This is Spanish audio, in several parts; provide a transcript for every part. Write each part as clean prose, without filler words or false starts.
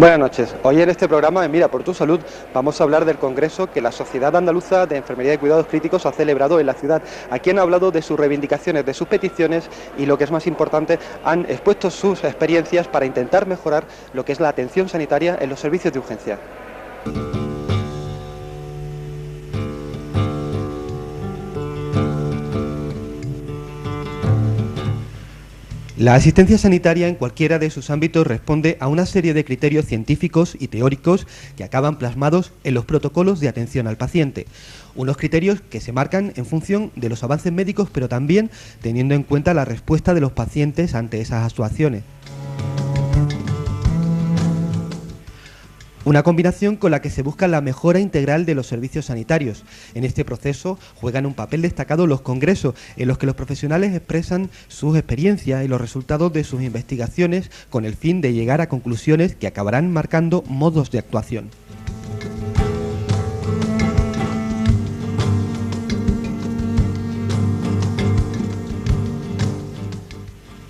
Buenas noches. Hoy en este programa de Mira por tu Salud vamos a hablar del congreso que la Sociedad Andaluza de Enfermería y Cuidados Críticos ha celebrado en la ciudad. Aquí han hablado de sus reivindicaciones, de sus peticiones y, lo que es más importante, han expuesto sus experiencias para intentar mejorar lo que es la atención sanitaria en los servicios de urgencia. La asistencia sanitaria en cualquiera de sus ámbitos responde a una serie de criterios científicos y teóricos que acaban plasmados en los protocolos de atención al paciente. Unos criterios que se marcan en función de los avances médicos, pero también teniendo en cuenta la respuesta de los pacientes ante esas actuaciones. Una combinación con la que se busca la mejora integral de los servicios sanitarios. En este proceso juegan un papel destacado los congresos, en los que los profesionales expresan sus experiencias y los resultados de sus investigaciones con el fin de llegar a conclusiones que acabarán marcando modos de actuación.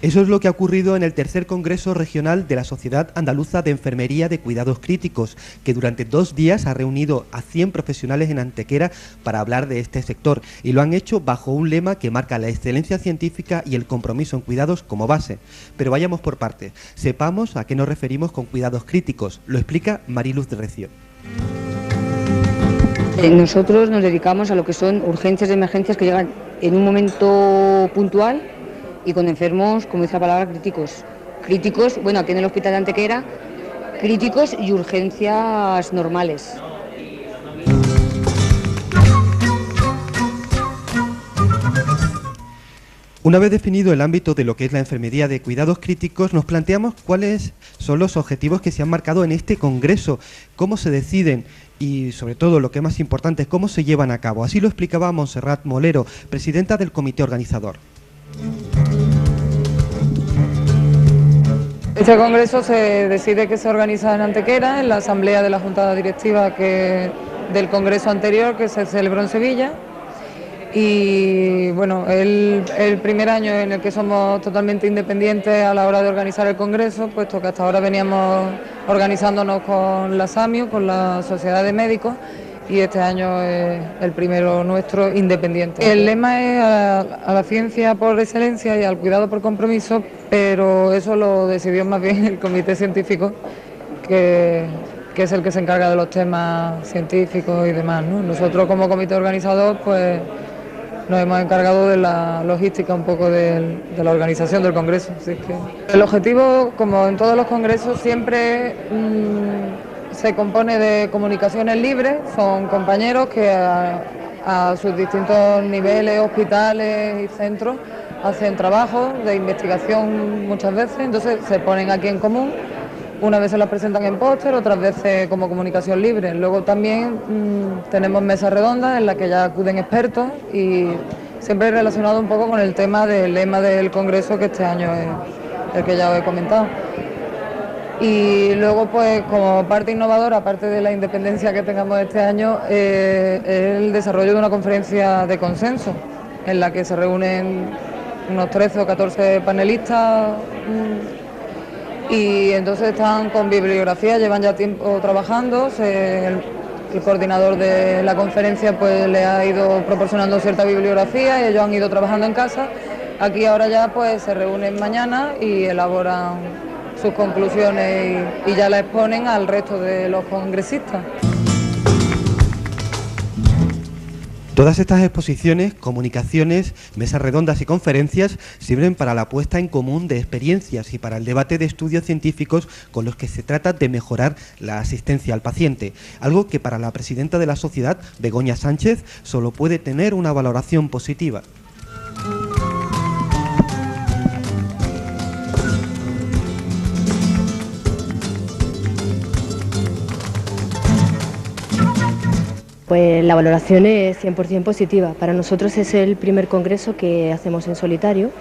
Eso es lo que ha ocurrido en el tercer Congreso Regional de la Sociedad Andaluza de Enfermería de Cuidados Críticos, que durante 2 días ha reunido a 100 profesionales en Antequera para hablar de este sector, y lo han hecho bajo un lema que marca la excelencia científica y el compromiso en cuidados como base. Pero vayamos por partes. Sepamos a qué nos referimos con cuidados críticos. Lo explica Mariluz de Recio. Nosotros nos dedicamos a lo que son urgencias y emergencias que llegan en un momento puntual y con enfermos, como dice la palabra, críticos. Críticos, bueno, aquí en el hospital de Antequera, críticos y urgencias normales. Una vez definido el ámbito de lo que es la enfermería de cuidados críticos, nos planteamos cuáles son los objetivos que se han marcado en este congreso, cómo se deciden y, sobre todo, lo que es más importante, cómo se llevan a cabo. Así lo explicaba Montserrat Molero, presidenta del comité organizador. Este congreso se decide que se organiza en Antequera, en la asamblea de la Junta Directiva del congreso anterior que se celebró en Sevilla. Y bueno, el primer año en el que somos totalmente independientes a la hora de organizar el congreso, puesto que hasta ahora veníamos organizándonos con la SAMIU, con la Sociedad de Médicos, y este año es el primero nuestro independiente. El lema es a la ciencia por excelencia y al cuidado por compromiso, pero eso lo decidió más bien el comité científico, que es el que se encarga de los temas científicos y demás, ¿no? Nosotros como comité organizador pues nos hemos encargado de la logística un poco de la organización del congreso. Así que el objetivo, como en todos los congresos, siempre se compone de comunicaciones libres. Son compañeros que a sus distintos niveles, hospitales y centros, hacen trabajos de investigación muchas veces, entonces se ponen aquí en común. Una vez se las presentan en póster, otras veces como comunicación libre. Luego también tenemos mesas redondas en las que ya acuden expertos y siempre relacionado un poco con el tema del lema del congreso, que este año es el que ya os he comentado. Y luego, pues, como parte innovadora, aparte de la independencia que tengamos este año, el desarrollo de una conferencia de consenso, en la que se reúnen unos 13 o 14 panelistas, y entonces están con bibliografía, llevan ya tiempo trabajando. El coordinador de la conferencia pues le ha ido proporcionando cierta bibliografía y ellos han ido trabajando en casa. Aquí ahora ya pues se reúnen mañana y elaboran sus conclusiones y ya la exponen al resto de los congresistas. Todas estas exposiciones, comunicaciones, mesas redondas y conferencias sirven para la puesta en común de experiencias y para el debate de estudios científicos con los que se trata de mejorar la asistencia al paciente, algo que para la presidenta de la sociedad, Begoña Sánchez, solo puede tener una valoración positiva. Pues la valoración es 100% positiva. Para nosotros es el primer congreso que hacemos en solitario,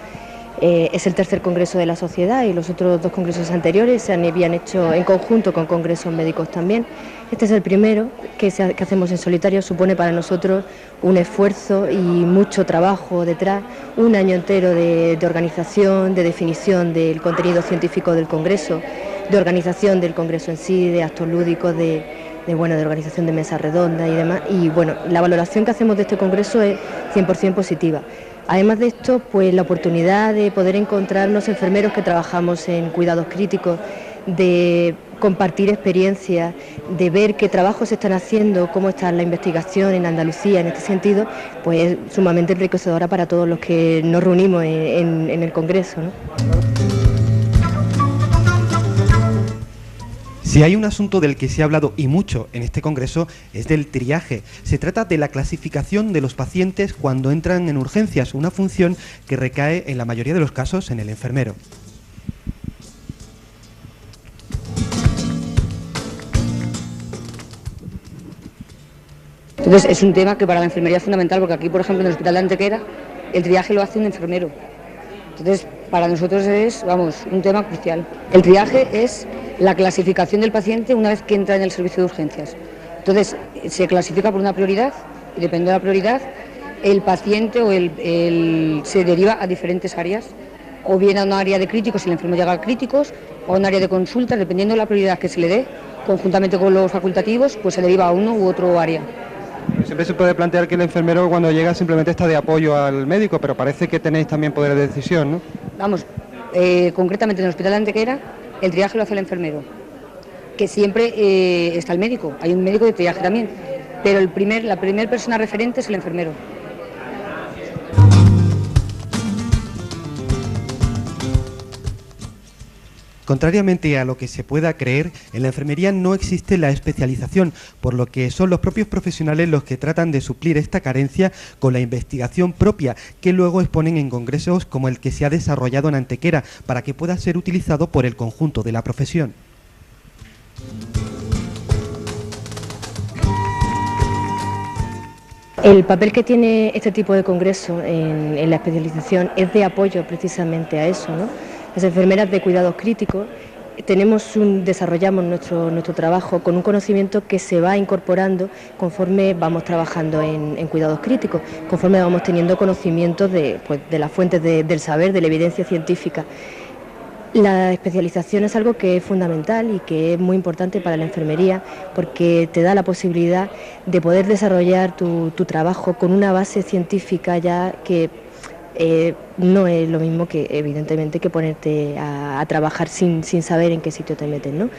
es el tercer congreso de la sociedad y los otros 2 congresos anteriores se habían hecho en conjunto con congresos médicos también. Este es el primero que hacemos en solitario, supone para nosotros un esfuerzo y mucho trabajo detrás, un año entero de organización, de definición del contenido científico del congreso, organización del congreso en sí, de actos lúdicos, de organización de mesas redondas y demás. Y bueno, la valoración que hacemos de este congreso es 100% positiva. Además de esto, pues la oportunidad de poder encontrarnos enfermeros que trabajamos en cuidados críticos, de compartir experiencias, de ver qué trabajos se están haciendo, cómo está la investigación en Andalucía en este sentido, pues es sumamente enriquecedora para todos los que nos reunimos en el congreso, ¿no? Si hay un asunto del que se ha hablado y mucho en este congreso es del triaje. Se trata de la clasificación de los pacientes cuando entran en urgencias, una función que recae en la mayoría de los casos en el enfermero. Entonces es un tema que para la enfermería es fundamental, porque aquí, por ejemplo, en el Hospital de Antequera, el triaje lo hace un enfermero. Entonces, para nosotros es, un tema crucial. El triaje es la clasificación del paciente una vez que entra en el servicio de urgencias. Entonces, se clasifica por una prioridad y dependiendo de la prioridad, el paciente se deriva a diferentes áreas, o bien a un área de críticos si el enfermo llega a críticos, o a un área de consultas, dependiendo de la prioridad que se le dé, conjuntamente con los facultativos, pues se deriva a uno u otro área. Siempre se puede plantear que el enfermero cuando llega simplemente está de apoyo al médico, pero parece que tenéis también poder de decisión, ¿no? Concretamente en el Hospital de Antequera, el triaje lo hace el enfermero, que siempre está el médico, hay un médico de triaje también, pero la primera persona referente es el enfermero. Contrariamente a lo que se pueda creer, en la enfermería no existe la especialización, por lo que son los propios profesionales los que tratan de suplir esta carencia con la investigación propia, que luego exponen en congresos como el que se ha desarrollado en Antequera, para que pueda ser utilizado por el conjunto de la profesión. El papel que tiene este tipo de congreso en la especialización es de apoyo precisamente a eso, ¿no? Las enfermeras de cuidados críticos desarrollamos nuestro trabajo con un conocimiento que se va incorporando conforme vamos trabajando en cuidados críticos, conforme vamos teniendo conocimientos de las fuentes del saber, de la evidencia científica. La especialización es algo que es fundamental y que es muy importante para la enfermería, porque te da la posibilidad de poder desarrollar tu trabajo con una base científica ya que no es lo mismo que, evidentemente, que ponerte a trabajar sin saber en qué sitio te metes, ¿no?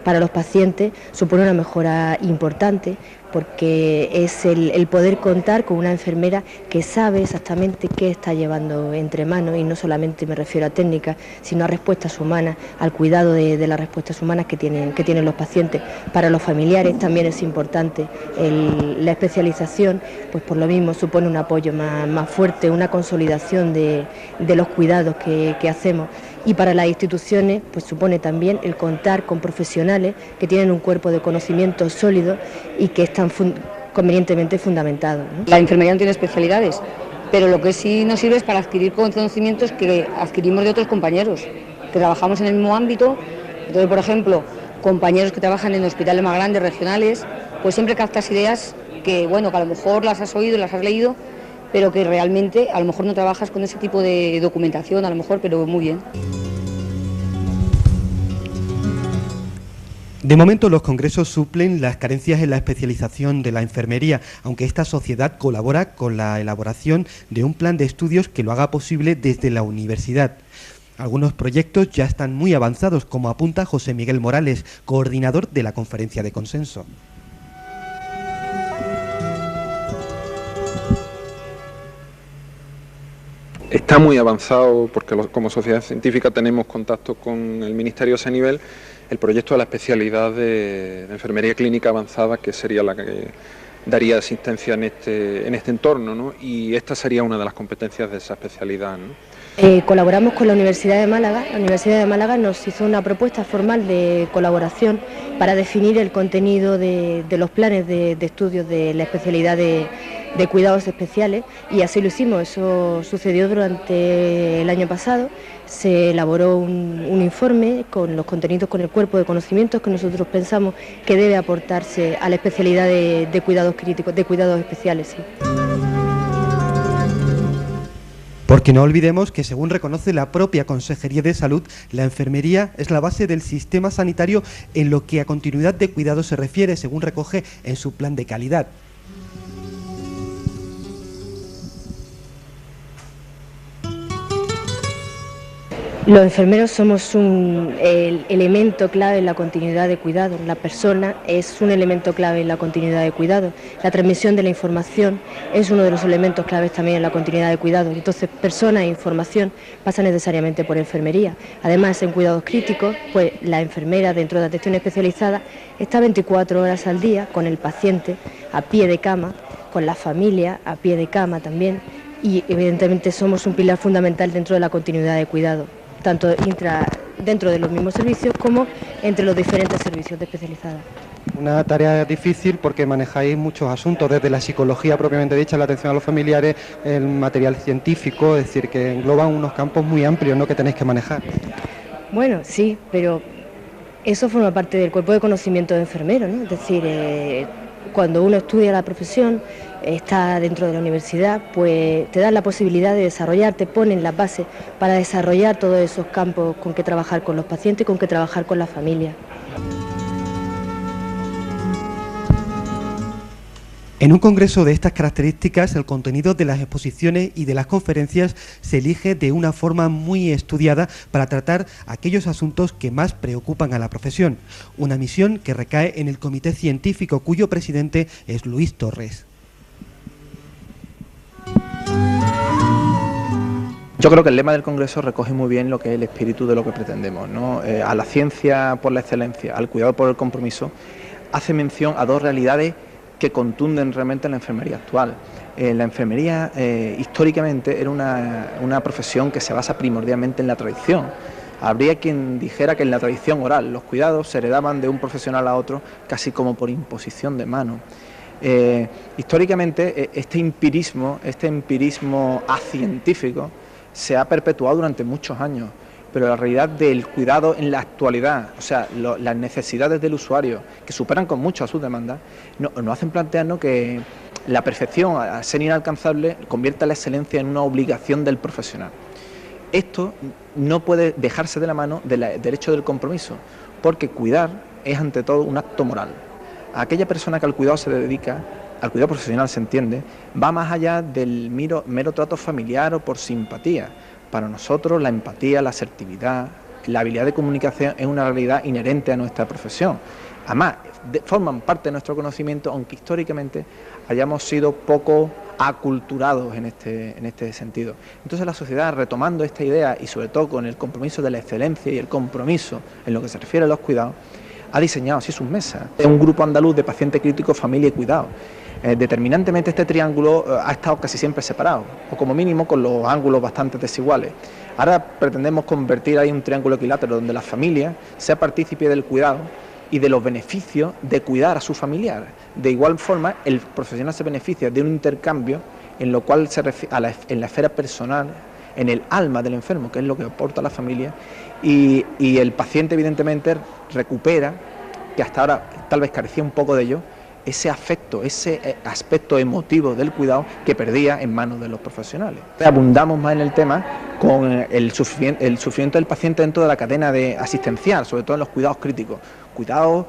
Para los pacientes supone una mejora importante, porque es el poder contar con una enfermera que sabe exactamente qué está llevando entre manos, y no solamente me refiero a técnicas, sino a respuestas humanas, al cuidado de las respuestas humanas que tienen los pacientes. Para los familiares también es importante la especialización, pues por lo mismo supone un apoyo más fuerte, una consolidación de los cuidados que hacemos. Y para las instituciones pues supone también el contar con profesionales que tienen un cuerpo de conocimiento sólido y que están convenientemente fundamentados, ¿no? La enfermería no tiene especialidades, pero lo que sí nos sirve es para adquirir conocimientos que adquirimos de otros compañeros, que trabajamos en el mismo ámbito. Entonces, por ejemplo, compañeros que trabajan en hospitales más grandes, regionales, pues siempre captas ideas que a lo mejor las has oído, las has leído, pero que realmente a lo mejor no trabajas con ese tipo de documentación, a lo mejor, pero muy bien. De momento los congresos suplen las carencias en la especialización de la enfermería, aunque esta sociedad colabora con la elaboración de un plan de estudios que lo haga posible desde la universidad. Algunos proyectos ya están muy avanzados, como apunta José Miguel Morales, coordinador de la Conferencia de Consenso. Está muy avanzado porque como sociedad científica tenemos contacto con el Ministerio a ese nivel, el proyecto de la especialidad de enfermería clínica avanzada, que sería la que daría asistencia en este entorno, ¿no? Y esta sería una de las competencias de esa especialidad, ¿no? Colaboramos con la Universidad de Málaga. La Universidad de Málaga nos hizo una propuesta formal de colaboración para definir el contenido de los planes de estudios de la especialidad de cuidados especiales, y así lo hicimos. Eso sucedió durante el año pasado. Se elaboró un informe con los contenidos, con el cuerpo de conocimientos que nosotros pensamos que debe aportarse a la especialidad de cuidados críticos, de cuidados especiales, sí. Porque no olvidemos que, según reconoce la propia Consejería de Salud, la enfermería es la base del sistema sanitario en lo que a continuidad de cuidado se refiere, según recoge en su plan de calidad. Los enfermeros somos el elemento clave en la continuidad de cuidado. La persona es un elemento clave en la continuidad de cuidado. La transmisión de la información es uno de los elementos claves también en la continuidad de cuidado. Entonces, persona e información pasa necesariamente por enfermería. Además, en cuidados críticos, pues la enfermera dentro de la atención especializada está 24 horas al día con el paciente a pie de cama, con la familia a pie de cama también, y evidentemente somos un pilar fundamental dentro de la continuidad de cuidado, tanto dentro de los mismos servicios como entre los diferentes servicios de especializada. Una tarea difícil porque manejáis muchos asuntos, desde la psicología propiamente dicha, la atención a los familiares, el material científico, es decir, que engloban unos campos muy amplios, ¿no?, que tenéis que manejar. Bueno, sí, pero eso forma parte del cuerpo de conocimiento de enfermero, ¿no? Es decir, cuando uno estudia la profesión, está dentro de la universidad, pues te dan la posibilidad de desarrollar, te ponen las bases para desarrollar todos esos campos con que trabajar con los pacientes y con que trabajar con la familia. En un congreso de estas características, el contenido de las exposiciones y de las conferencias se elige de una forma muy estudiada para tratar aquellos asuntos que más preocupan a la profesión. Una misión que recae en el comité científico, cuyo presidente es Luis Torres. Yo creo que el lema del Congreso recoge muy bien lo que es el espíritu de lo que pretendemos, ¿no? A la ciencia por la excelencia, al cuidado por el compromiso, hace mención a dos realidades que contunden realmente la enfermería actual. La enfermería históricamente era una profesión que se basa primordialmente en la tradición. Habría quien dijera que en la tradición oral los cuidados se heredaban de un profesional a otro casi como por imposición de mano. Históricamente este empirismo acientífico se ha perpetuado durante muchos años, pero la realidad del cuidado en la actualidad, o sea, las necesidades del usuario, que superan con mucho a sus demandas, nos hacen plantearnos que la perfección, al ser inalcanzable, convierte la excelencia en una obligación del profesional. Esto no puede dejarse de la mano del derecho del compromiso, porque cuidar es ante todo un acto moral. Aquella persona que al cuidado se dedica, al cuidado profesional se entiende, va más allá del mero trato familiar o por simpatía. Para nosotros la empatía, la asertividad, la habilidad de comunicación es una realidad inherente a nuestra profesión. Además, forman parte de nuestro conocimiento, aunque históricamente hayamos sido poco aculturados en este sentido. Entonces la sociedad, retomando esta idea y sobre todo con el compromiso de la excelencia y el compromiso en lo que se refiere a los cuidados, ha diseñado así sus mesas. Es un grupo andaluz de paciente crítico, familia y cuidado. Determinantemente este triángulo ha estado casi siempre separado, o como mínimo con los ángulos bastante desiguales. Ahora pretendemos convertir ahí un triángulo equilátero donde la familia sea partícipe del cuidado y de los beneficios de cuidar a su familiar. De igual forma, el profesional se beneficia de un intercambio en lo cual se refiere en la esfera personal, en el alma del enfermo, que es lo que aporta la familia, y el paciente evidentemente recupera, que hasta ahora tal vez carecía un poco de ello, ese afecto, ese aspecto emotivo del cuidado que perdía en manos de los profesionales. Abundamos más en el tema con el sufrimiento del paciente dentro de la cadena asistencial, sobre todo en los cuidados críticos. Cuidados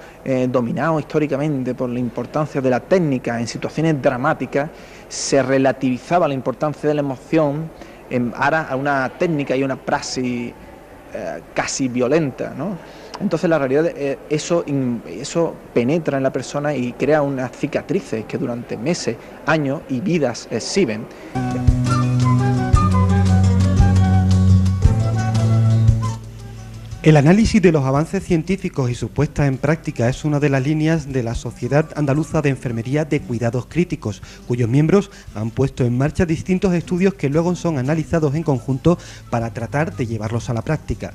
dominados históricamente por la importancia de la técnica. En situaciones dramáticas se relativizaba la importancia de la emoción en aras a una técnica y una praxis casi violenta, ¿no? Entonces la realidad, eso penetra en la persona y crea unas cicatrices que durante meses, años y vidas exhiben. El análisis de los avances científicos y su puesta en práctica es una de las líneas de la Sociedad Andaluza de Enfermería de Cuidados Críticos, cuyos miembros han puesto en marcha distintos estudios que luego son analizados en conjunto para tratar de llevarlos a la práctica.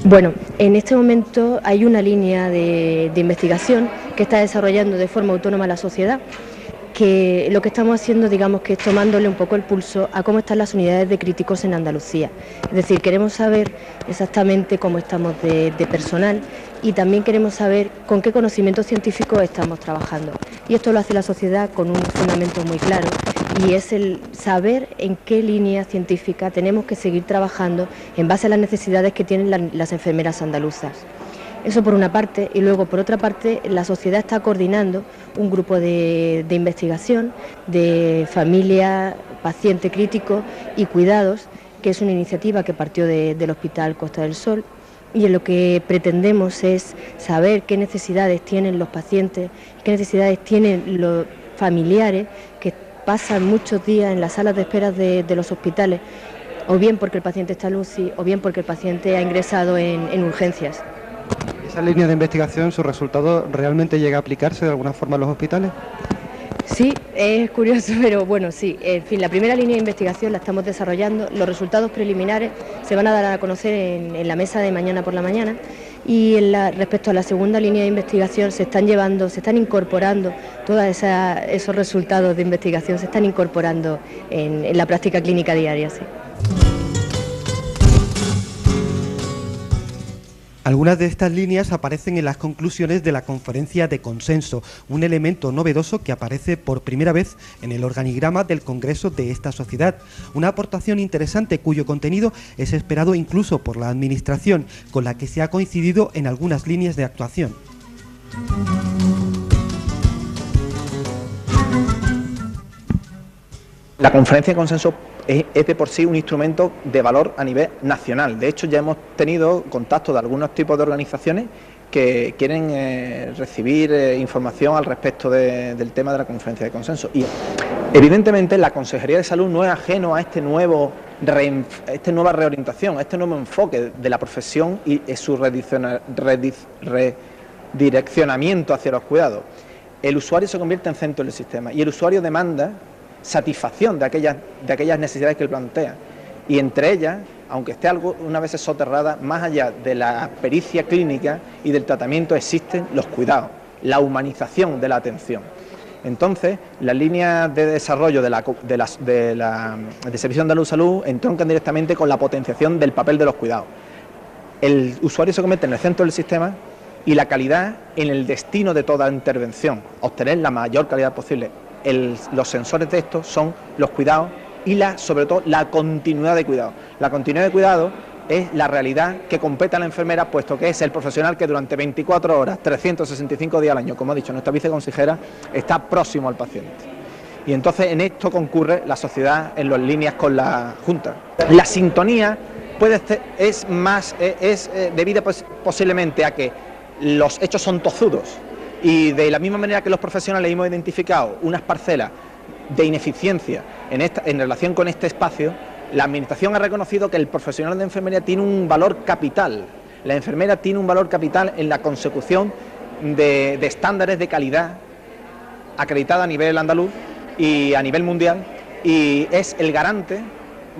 Bueno, en este momento hay una línea de investigación que está desarrollando de forma autónoma la sociedad, que lo que estamos haciendo, digamos, que es tomándole un poco el pulso a cómo están las unidades de críticos en Andalucía. Es decir, queremos saber exactamente cómo estamos de personal y también queremos saber con qué conocimientos científicos estamos trabajando. Y esto lo hace la sociedad con un fundamento muy claro, y es el saber en qué línea científica tenemos que seguir trabajando en base a las necesidades que tienen las enfermeras andaluzas. Eso por una parte, y luego por otra parte la sociedad está coordinando un grupo de investigación de familia, paciente crítico y cuidados, que es una iniciativa que partió del Hospital Costa del Sol, y en lo que pretendemos es saber qué necesidades tienen los pacientes, qué necesidades tienen los familiares que pasan muchos días en las salas de espera de los hospitales, o bien porque el paciente está en UCI, o bien porque el paciente ha ingresado en urgencias. ¿Esa línea de investigación, su resultado, realmente llega a aplicarse de alguna forma en los hospitales? Sí, es curioso, pero bueno, sí. En fin, la primera línea de investigación la estamos desarrollando. Los resultados preliminares se van a dar a conocer en la mesa de mañana por la mañana. Y respecto a la segunda línea de investigación se están incorporando todos esos resultados de investigación, se están incorporando en la práctica clínica diaria, sí. Algunas de estas líneas aparecen en las conclusiones de la conferencia de consenso, un elemento novedoso que aparece por primera vez en el organigrama del Congreso de esta sociedad. Una aportación interesante cuyo contenido es esperado incluso por la Administración, con la que se ha coincidido en algunas líneas de actuación. La conferencia de consenso es de por sí un instrumento de valor a nivel nacional. De hecho, ya hemos tenido contacto de algunos tipos de organizaciones que quieren recibir información al respecto del tema de la conferencia de consenso. Y evidentemente la Consejería de Salud no es ajeno a esta nueva reorientación, a este nuevo enfoque de la profesión y su redireccionamiento hacia los cuidados. El usuario se convierte en centro del sistema y el usuario demanda satisfacción de aquellas necesidades que él plantea, y entre ellas, aunque esté una vez soterrada, más allá de la pericia clínica y del tratamiento existen los cuidados, la humanización de la atención. Entonces, las líneas de desarrollo de Servicio Andaluz de Salud entroncan directamente con la potenciación del papel de los cuidados. El usuario se convierte en el centro del sistema y la calidad en el destino de toda intervención, obtener la mayor calidad posible. Los sensores de estos son los cuidados y sobre todo la continuidad de cuidado. La continuidad de cuidado es la realidad que compete a la enfermera, puesto que es el profesional que durante 24 horas, 365 días al año, como ha dicho nuestra viceconsejera, está próximo al paciente. Y entonces en esto concurre la sociedad en las líneas con la Junta. La sintonía es debida posiblemente a que los hechos son tozudos. Y de la misma manera que los profesionales hemos identificado unas parcelas de ineficiencia en relación con este espacio, la Administración ha reconocido que el profesional de enfermería tiene un valor capital. La enfermera tiene un valor capital en la consecución de estándares de calidad acreditada a nivel andaluz y a nivel mundial, y es el garante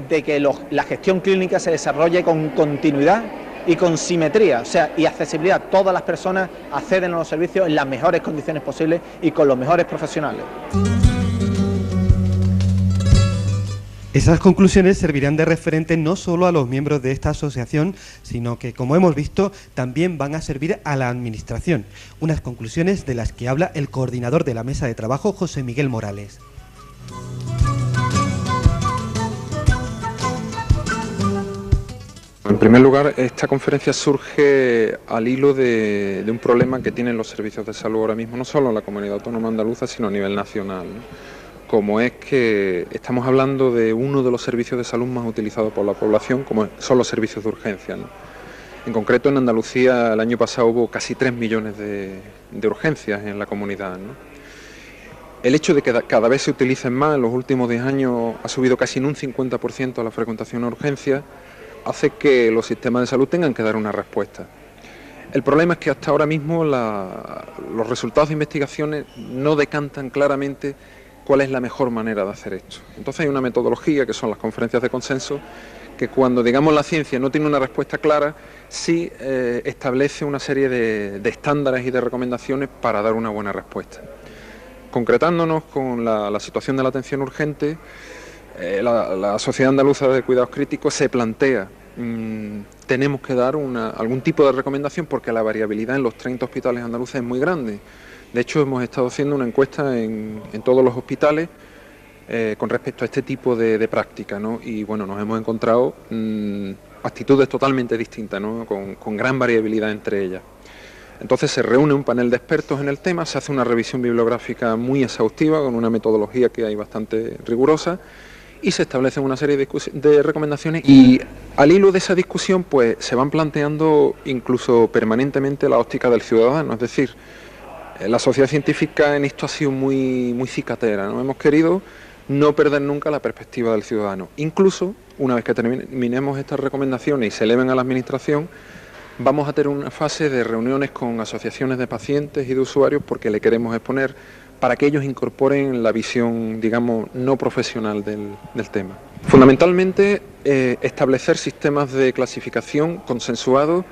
de que la gestión clínica se desarrolle con continuidad y con simetría, o sea, y accesibilidad. Todas las personas acceden a los servicios en las mejores condiciones posibles y con los mejores profesionales. Esas conclusiones servirán de referente no solo a los miembros de esta asociación, sino que, como hemos visto, también van a servir a la Administración. Unas conclusiones de las que habla el coordinador de la mesa de trabajo, José Miguel Morales. En primer lugar, esta conferencia surge al hilo de un problema que tienen los servicios de salud ahora mismo, no solo en la comunidad autónoma andaluza, sino a nivel nacional, ¿no? Como es que estamos hablando de uno de los servicios de salud más utilizados por la población, como son los servicios de urgencia, ¿no? En concreto, en Andalucía el año pasado hubo casi 3 millones de urgencias en la comunidad, ¿no? El hecho de que cada vez se utilicen más, en los últimos 10 años ha subido casi en un 50% la frecuentación a urgencias, hace que los sistemas de salud tengan que dar una respuesta. El problema es que hasta ahora mismo los resultados de investigaciones no decantan claramente cuál es la mejor manera de hacer esto. Entonces hay una metodología que son las conferencias de consenso, que cuando, digamos, la ciencia no tiene una respuesta clara, sí establece una serie de estándares y de recomendaciones para dar una buena respuesta. Concretándonos con la situación de la atención urgente, la Sociedad Andaluza de Cuidados Críticos se plantea, tenemos que dar algún tipo de recomendación porque la variabilidad en los 30 hospitales andaluces es muy grande. De hecho, hemos estado haciendo una encuesta en todos los hospitales con respecto a este tipo de práctica, ¿no? Y bueno, nos hemos encontrado actitudes totalmente distintas, ¿no? Con gran variabilidad entre ellas. Entonces se reúne un panel de expertos en el tema, se hace una revisión bibliográfica muy exhaustiva con una metodología que hay bastante rigurosa y se establecen una serie de recomendaciones, y al hilo de esa discusión pues se van planteando incluso permanentemente la óptica del ciudadano. Es decir, la sociedad científica en esto ha sido muy cicatera, ¿no? Hemos querido no perder nunca la perspectiva del ciudadano. Incluso, una vez que terminemos estas recomendaciones y se eleven a la administración, vamos a tener una fase de reuniones con asociaciones de pacientes y de usuarios porque le queremos exponer para que ellos incorporen la visión, digamos, no profesional del tema. Fundamentalmente, establecer sistemas de clasificación consensuados,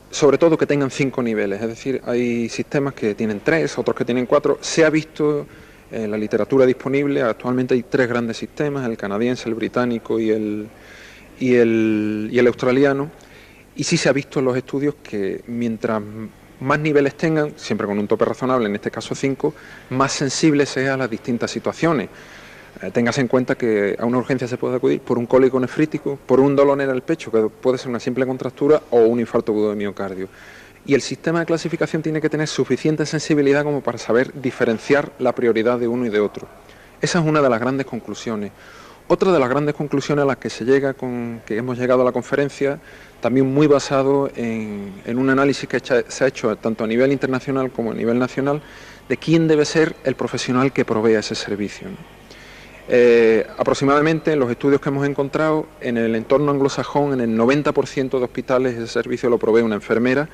sobre todo que tengan 5 niveles, es decir, hay sistemas que tienen 3, otros que tienen 4, se ha visto en la literatura disponible, actualmente hay 3 grandes sistemas, el canadiense, el británico y el australiano, y sí se ha visto en los estudios que mientras más niveles tengan, siempre con un tope razonable, en este caso 5, más sensible sea a las distintas situaciones. Téngase en cuenta que a una urgencia se puede acudir por un cólico nefrítico, por un dolor en el pecho, que puede ser una simple contractura, o un infarto agudo de miocardio. Y el sistema de clasificación tiene que tener suficiente sensibilidad como para saber diferenciar la prioridad de uno y de otro. Esa es una de las grandes conclusiones. Otra de las grandes conclusiones a las que que hemos llegado a la conferencia, también muy basado en un análisis que se ha hecho tanto a nivel internacional como a nivel nacional, de quién debe ser el profesional que provea ese servicio, ¿no? Aproximadamente en los estudios que hemos encontrado, en el entorno anglosajón, en el 90% de hospitales ese servicio lo provee una enfermera,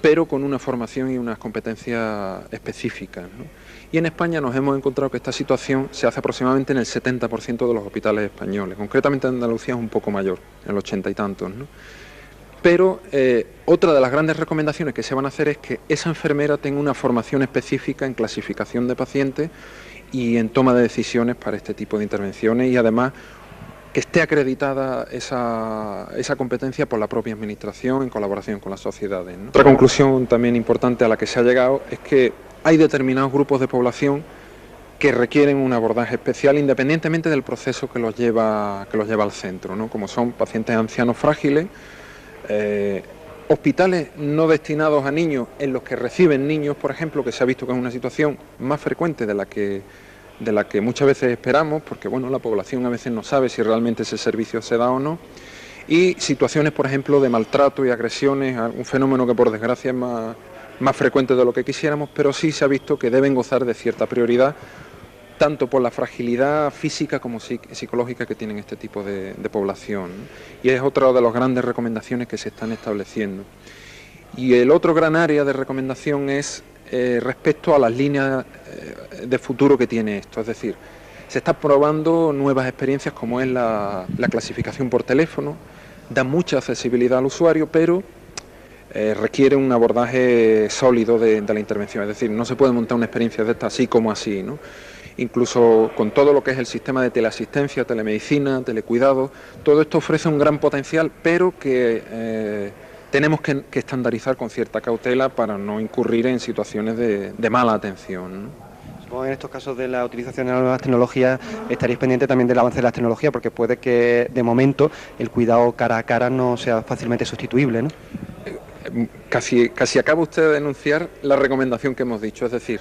pero con una formación y unas competencias específicas, ¿no? Y en España nos hemos encontrado que esta situación se hace aproximadamente en el 70% de los hospitales españoles, concretamente en Andalucía es un poco mayor, en el 80 y tantos, ¿no? Pero otra de las grandes recomendaciones que se van a hacer es que esa enfermera tenga una formación específica en clasificación de pacientes y en toma de decisiones para este tipo de intervenciones, y además que esté acreditada esa competencia por la propia administración en colaboración con las sociedades, ¿no? Otra conclusión también importante a la que se ha llegado es que hay determinados grupos de población que requieren un abordaje especial independientemente del proceso que los lleva al centro, ¿no? Como son pacientes ancianos frágiles, hospitales no destinados a niños en los que reciben niños, por ejemplo, que se ha visto que es una situación más frecuente de la que muchas veces esperamos, porque bueno, la población a veces no sabe si realmente ese servicio se da o no, y situaciones, por ejemplo, de maltrato y agresiones, un fenómeno que por desgracia es más frecuente de lo que quisiéramos, pero sí se ha visto que deben gozar de cierta prioridad, tanto por la fragilidad física como psicológica que tienen este tipo de población, ¿no? Y es otra de las grandes recomendaciones que se están estableciendo. Y el otro gran área de recomendación es respecto a las líneas de futuro que tiene esto, es decir, se están probando nuevas experiencias como es la clasificación por teléfono, da mucha accesibilidad al usuario, pero requiere un abordaje sólido de la intervención, es decir, no se puede montar una experiencia de esta así como así, ¿no? Incluso con todo lo que es el sistema de teleasistencia, telemedicina, telecuidado, todo esto ofrece un gran potencial, pero que tenemos que estandarizar con cierta cautela para no incurrir en situaciones de mala atención, ¿no? Supongo que en estos casos de la utilización de las nuevas tecnologías estaréis pendientes también del avance de las tecnologías, porque puede que de momento el cuidado cara a cara no sea fácilmente sustituible, ¿no? Casi acaba usted de denunciar la recomendación que hemos dicho, es decir,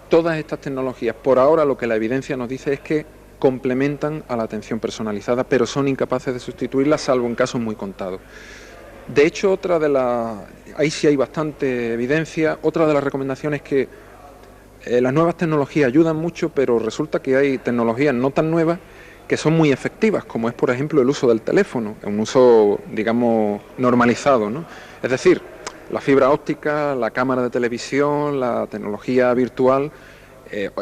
todas estas tecnologías, por ahora lo que la evidencia nos dice es que complementan a la atención personalizada, pero son incapaces de sustituirla, salvo en casos muy contados. De hecho, ahí sí hay bastante evidencia, otra de las recomendaciones es que las nuevas tecnologías ayudan mucho, pero resulta que hay tecnologías no tan nuevas que son muy efectivas, como es por ejemplo el uso del teléfono, un uso, digamos, normalizado, ¿no? Es decir, la fibra óptica, la cámara de televisión, la tecnología virtual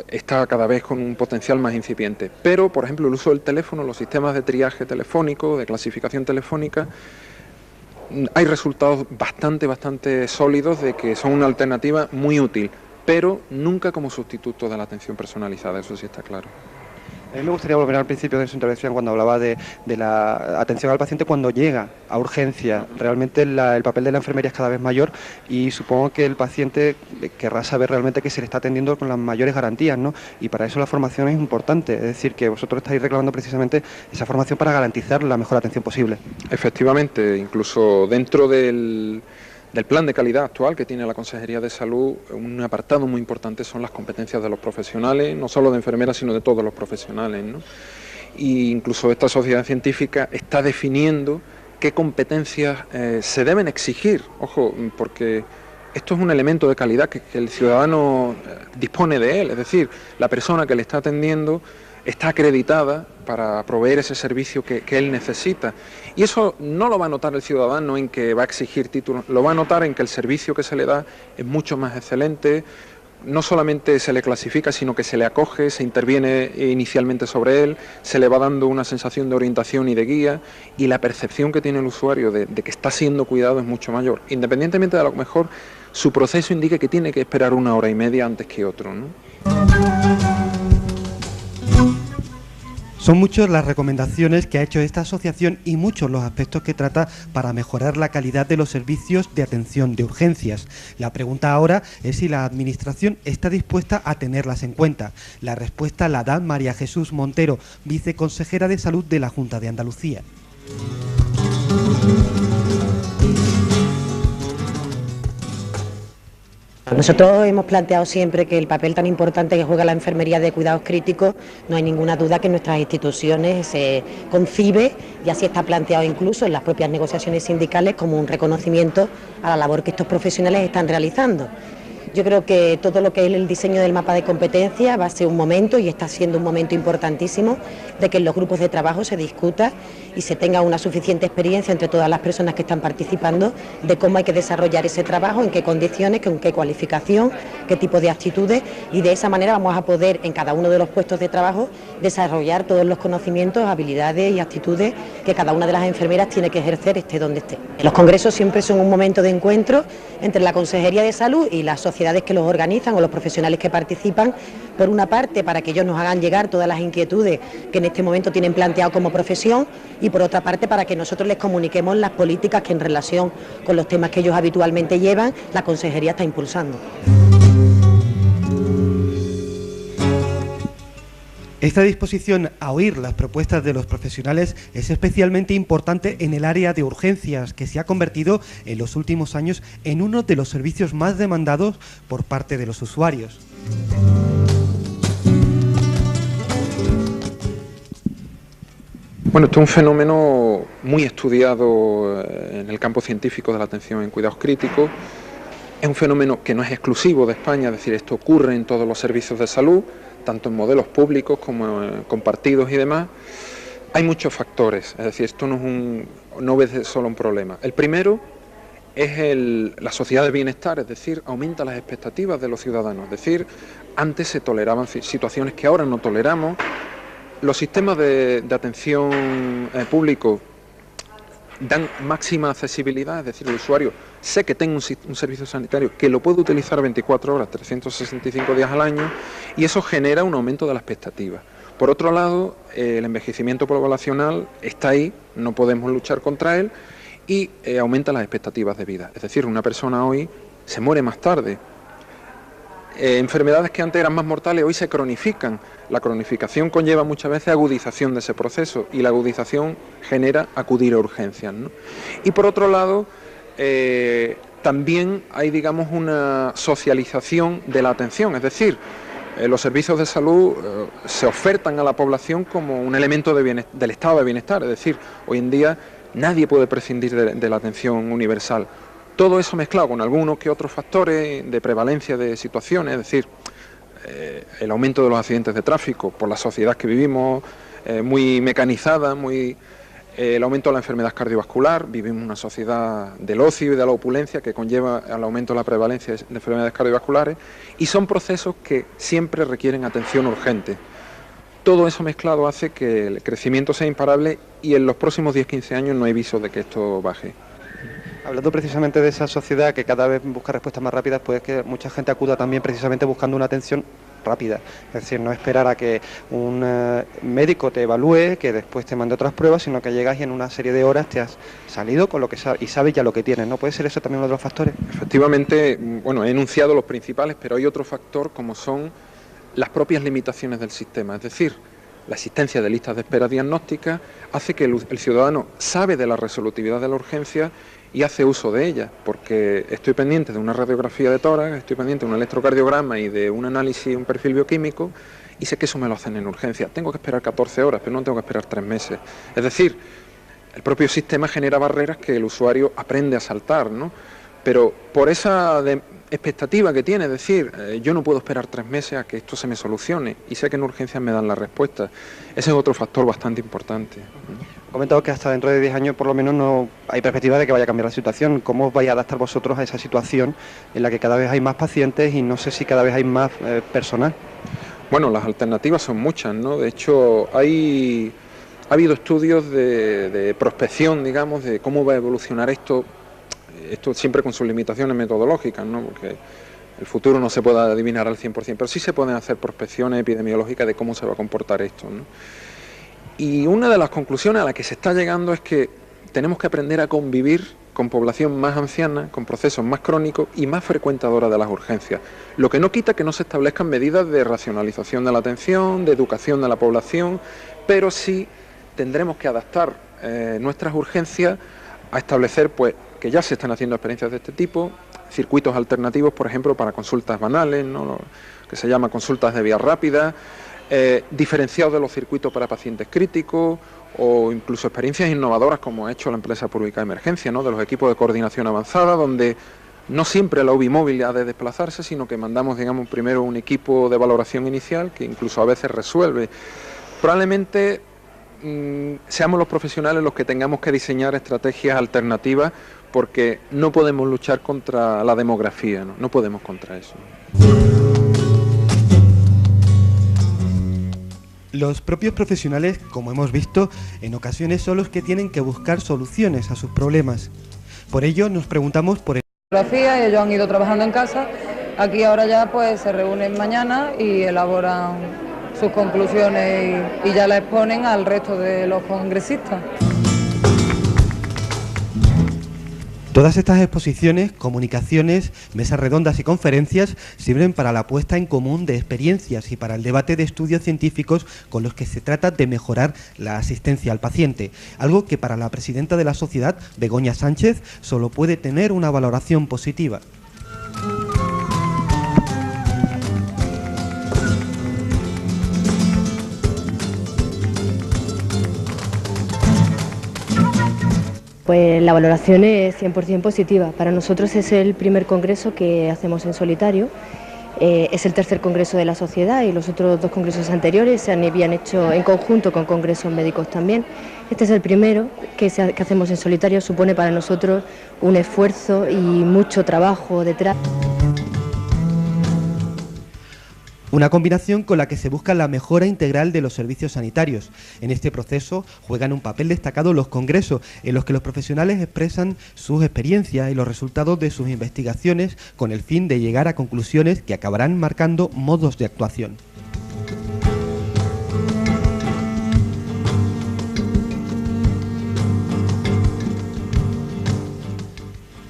está cada vez con un potencial más incipiente. Pero, por ejemplo, el uso del teléfono, los sistemas de triaje telefónico, de clasificación telefónica, hay resultados bastante sólidos de que son una alternativa muy útil, pero nunca como sustituto de la atención personalizada, eso sí está claro. A mí me gustaría volver al principio de su intervención cuando hablaba de la atención al paciente cuando llega a urgencia. Realmente el papel de la enfermería es cada vez mayor y supongo que el paciente querrá saber realmente que se le está atendiendo con las mayores garantías, ¿no? Y para eso la formación es importante, es decir, que vosotros estáis reclamando precisamente esa formación para garantizar la mejor atención posible. Efectivamente, incluso dentro del plan de calidad actual que tiene la Consejería de Salud, un apartado muy importante son las competencias de los profesionales, no solo de enfermeras, sino de todos los profesionales, ¿no? Y incluso esta sociedad científica está definiendo qué competencias se deben exigir, ojo, porque esto es un elemento de calidad que el ciudadano dispone de él, es decir, la persona que le está atendiendo está acreditada para proveer ese servicio que él necesita. Y eso no lo va a notar el ciudadano en que va a exigir títulos, lo va a notar en que el servicio que se le da es mucho más excelente, no solamente se le clasifica, sino que se le acoge, se interviene inicialmente sobre él, se le va dando una sensación de orientación y de guía, y la percepción que tiene el usuario de que está siendo cuidado es mucho mayor, independientemente de a lo mejor su proceso indique que tiene que esperar 1 hora y media antes que otro, ¿no? Son muchas las recomendaciones que ha hecho esta asociación y muchos los aspectos que trata para mejorar la calidad de los servicios de atención de urgencias. La pregunta ahora es si la Administración está dispuesta a tenerlas en cuenta. La respuesta la da María Jesús Montero, viceconsejera de Salud de la Junta de Andalucía. Nosotros hemos planteado siempre que el papel tan importante que juega la enfermería de cuidados críticos, no hay ninguna duda que en nuestras instituciones se concibe, y así está planteado incluso en las propias negociaciones sindicales, como un reconocimiento a la labor que estos profesionales están realizando. Yo creo que todo lo que es el diseño del mapa de competencia va a ser un momento, y está siendo un momento importantísimo, de que en los grupos de trabajo se discuta y se tenga una suficiente experiencia entre todas las personas que están participando de cómo hay que desarrollar ese trabajo, en qué condiciones, con qué cualificación, qué tipo de actitudes, y de esa manera vamos a poder en cada uno de los puestos de trabajo desarrollar todos los conocimientos, habilidades y actitudes que cada una de las enfermeras tiene que ejercer esté donde esté. Los congresos siempre son un momento de encuentro entre la Consejería de Salud y las sociedades que los organizan o los profesionales que participan, por una parte para que ellos nos hagan llegar todas las inquietudes que en este momento tienen planteado como profesión, y por otra parte para que nosotros les comuniquemos las políticas que en relación con los temas que ellos habitualmente llevan, la Consejería está impulsando. Esta disposición a oír las propuestas de los profesionales es especialmente importante en el área de urgencias, que se ha convertido en los últimos años en uno de los servicios más demandados por parte de los usuarios. Bueno, esto es un fenómeno muy estudiado en el campo científico de la atención en cuidados críticos. Es un fenómeno que no es exclusivo de España, es decir, esto ocurre en todos los servicios de salud, tanto en modelos públicos como compartidos y demás. Hay muchos factores, es decir, esto no es solo un problema. El primero es la sociedad de bienestar, es decir, aumenta las expectativas de los ciudadanos, es decir, antes se toleraban situaciones que ahora no toleramos. Los sistemas de atención público dan máxima accesibilidad, es decir, el usuario sé que tengo un servicio sanitario que lo puedo utilizar 24 horas, 365 días al año, y eso genera un aumento de la expectativa. Por otro lado, el envejecimiento poblacional está ahí, no podemos luchar contra él, y aumenta las expectativas de vida. Es decir, una persona hoy se muere más tarde. Enfermedades que antes eran más mortales hoy se cronifican. La cronificación conlleva muchas veces agudización de ese proceso, y la agudización genera acudir a urgencias, ¿no? Y por otro lado, también hay, digamos, una socialización de la atención, es decir, los servicios de salud se ofertan a la población como un elemento del estado de bienestar, es decir, hoy en día nadie puede prescindir de la atención universal. Todo eso mezclado con algunos que otros factores de prevalencia de situaciones, es decir, el aumento de los accidentes de tráfico por la sociedad que vivimos, muy mecanizada, el aumento de la enfermedad cardiovascular. Vivimos en una sociedad del ocio y de la opulencia que conlleva al aumento de la prevalencia de enfermedades cardiovasculares, y son procesos que siempre requieren atención urgente. Todo eso mezclado hace que el crecimiento sea imparable y en los próximos 10-15 años no hay visos de que esto baje. Hablando precisamente de esa sociedad que cada vez busca respuestas más rápidas, pues que mucha gente acuda también precisamente buscando una atención rápida, es decir, no esperar a que un médico te evalúe, que después te mande otras pruebas, sino que llegas y en una serie de horas te has salido con lo que sabes y sabes ya lo que tienes, ¿no? ¿Puede ser eso también uno de los factores? Efectivamente, bueno, he enunciado los principales, pero hay otro factor como son las propias limitaciones del sistema, es decir, la existencia de listas de espera diagnósticas hace que el ciudadano sabe de la resolutividad de la urgencia y hace uso de ella, porque estoy pendiente de una radiografía de tórax, estoy pendiente de un electrocardiograma y de un análisis, un perfil bioquímico, y sé que eso me lo hacen en urgencia. Tengo que esperar 14 horas, pero no tengo que esperar 3 meses. Es decir, el propio sistema genera barreras que el usuario aprende a saltar, ¿no? Pero por esa expectativa que tiene, es decir, yo no puedo esperar 3 meses a que esto se me solucione y sé que en urgencias me dan la respuesta. Ese es otro factor bastante importante. He comentado que hasta dentro de 10 años por lo menos no hay perspectiva de que vaya a cambiar la situación. ¿Cómo os vais a adaptar vosotros a esa situación en la que cada vez hay más pacientes y no sé si cada vez hay más personal? Bueno, las alternativas son muchas, ¿no? De hecho, ha habido estudios de prospección, digamos, de cómo va a evolucionar esto siempre con sus limitaciones metodológicas, ¿no? Porque el futuro no se puede adivinar al 100%, pero sí se pueden hacer prospecciones epidemiológicas de cómo se va a comportar esto, ¿no? Y una de las conclusiones a las que se está llegando es que tenemos que aprender a convivir con población más anciana, con procesos más crónicos y más frecuentadora de las urgencias, lo que no quita que no se establezcan medidas de racionalización de la atención, de educación de la población, pero sí tendremos que adaptar nuestras urgencias a establecer, pues, que ya se están haciendo experiencias de este tipo, circuitos alternativos, por ejemplo, para consultas banales, ¿no? Que se llama consultas de vía rápida, diferenciados de los circuitos para pacientes críticos, o incluso experiencias innovadoras como ha hecho la empresa pública de emergencia, ¿no? De los equipos de coordinación avanzada, donde no siempre la UBI móvil ha de desplazarse, sino que mandamos, digamos, primero un equipo de valoración inicial que incluso a veces resuelve. Probablemente seamos los profesionales los que tengamos que diseñar estrategias alternativas, porque no podemos luchar contra la demografía, no podemos contra eso. Los propios profesionales, como hemos visto, en ocasiones son los que tienen que buscar soluciones a sus problemas. Por ello nos preguntamos por el... Ellos han ido trabajando en casa, aquí ahora ya pues se reúnen mañana y elaboran sus conclusiones y ya las exponen al resto de los congresistas. Todas estas exposiciones, comunicaciones, mesas redondas y conferencias sirven para la puesta en común de experiencias y para el debate de estudios científicos con los que se trata de mejorar la asistencia al paciente, algo que para la presidenta de la sociedad, Begoña Sánchez, solo puede tener una valoración positiva. Pues la valoración es 100% positiva. Para nosotros es el primer congreso que hacemos en solitario, es el tercer congreso de la sociedad y los otros 2 congresos anteriores se habían hecho en conjunto con congresos médicos también. Este es el primero que hacemos en solitario, supone para nosotros un esfuerzo y mucho trabajo detrás. Una combinación con la que se busca la mejora integral de los servicios sanitarios. En este proceso juegan un papel destacado los congresos, en los que los profesionales expresan sus experiencias y los resultados de sus investigaciones con el fin de llegar a conclusiones que acabarán marcando modos de actuación.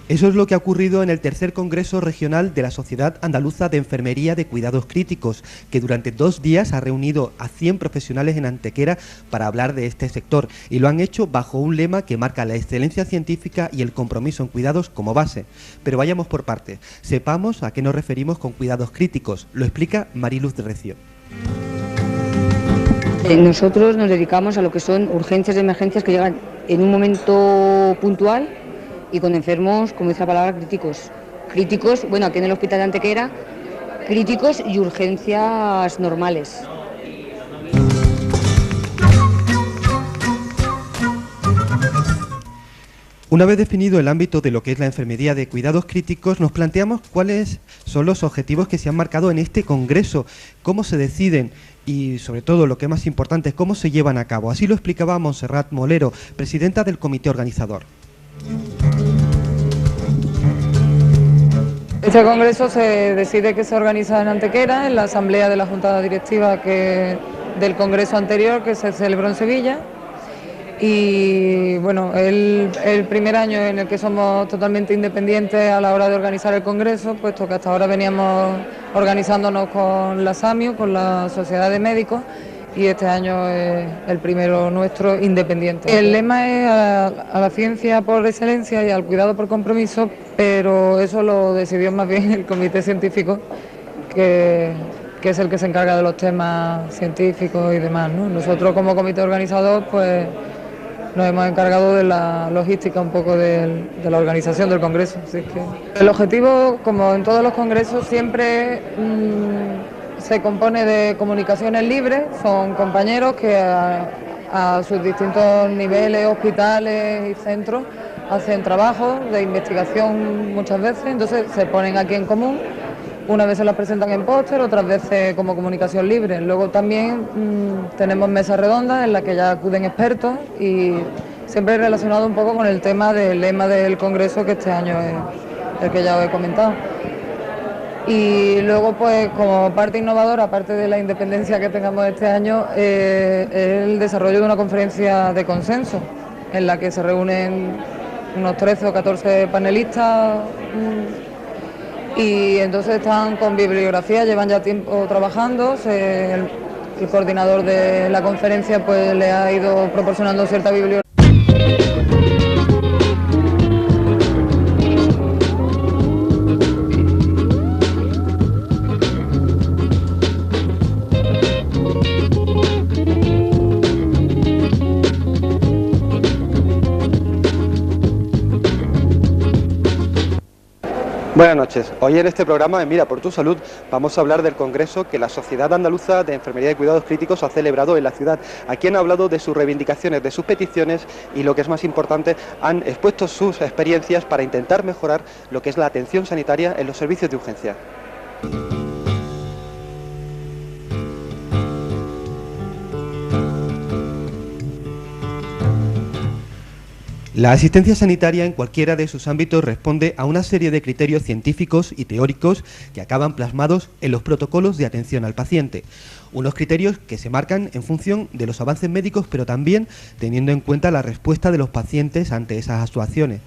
Eso es lo que ha ocurrido en el tercer Congreso Regional de la Sociedad Andaluza de Enfermería de Cuidados Críticos, que durante 2 días ha reunido a 100 profesionales en Antequera para hablar de este sector, y lo han hecho bajo un lema que marca la excelencia científica y el compromiso en cuidados como base. Pero vayamos por partes. Sepamos a qué nos referimos con cuidados críticos. Lo explica Mariluz de Recio. Nosotros nos dedicamos a lo que son urgencias y emergencias que llegan en un momento puntual y con enfermos, como dice la palabra, críticos. Críticos, bueno, aquí en el hospital de Antequera, críticos y urgencias normales. Una vez definido el ámbito de lo que es la enfermería de cuidados críticos, nos planteamos cuáles son los objetivos que se han marcado en este congreso, cómo se deciden y, sobre todo, lo que es más importante, cómo se llevan a cabo. Así lo explicaba Montserrat Molero, presidenta del comité organizador. Este congreso se decide que se organiza en Antequera, en la asamblea de la Junta Directiva del congreso anterior que se celebró en Sevilla. Y bueno, el primer año en el que somos totalmente independientes a la hora de organizar el congreso, puesto que hasta ahora veníamos organizándonos con la SAMIU, con la Sociedad de Médicos, y este año es el primero nuestro independiente. El lema es a la ciencia por excelencia y al cuidado por compromiso, pero eso lo decidió más bien el comité científico, que es el que se encarga de los temas científicos y demás, ¿no? Nosotros como comité organizador pues nos hemos encargado de la logística un poco de la organización del congreso. Así que el objetivo, como en todos los congresos, siempre se compone de comunicaciones libres. Son compañeros que a sus distintos niveles, hospitales y centros, hacen trabajos de investigación muchas veces, entonces se ponen aquí en común. Unas veces las presentan en póster, otras veces como comunicación libre. Luego también tenemos mesas redondas en las que ya acuden expertos y siempre relacionado un poco con el tema del lema del congreso, que este año es el que ya os he comentado. Y luego, pues como parte innovadora, aparte de la independencia que tengamos este año, el desarrollo de una conferencia de consenso en la que se reúnen unos 13 o 14 panelistas. Y entonces están con bibliografía, llevan ya tiempo trabajando, el coordinador de la conferencia pues le ha ido proporcionando cierta bibliografía. Buenas noches. Hoy en este programa de Mira por tu Salud vamos a hablar del congreso que la Sociedad Andaluza de Enfermería de Cuidados Críticos ha celebrado en la ciudad. Aquí han hablado de sus reivindicaciones, de sus peticiones y, lo que es más importante, han expuesto sus experiencias para intentar mejorar lo que es la atención sanitaria en los servicios de urgencia. La asistencia sanitaria en cualquiera de sus ámbitos responde a una serie de criterios científicos y teóricos que acaban plasmados en los protocolos de atención al paciente. Unos criterios que se marcan en función de los avances médicos, pero también teniendo en cuenta la respuesta de los pacientes ante esas actuaciones.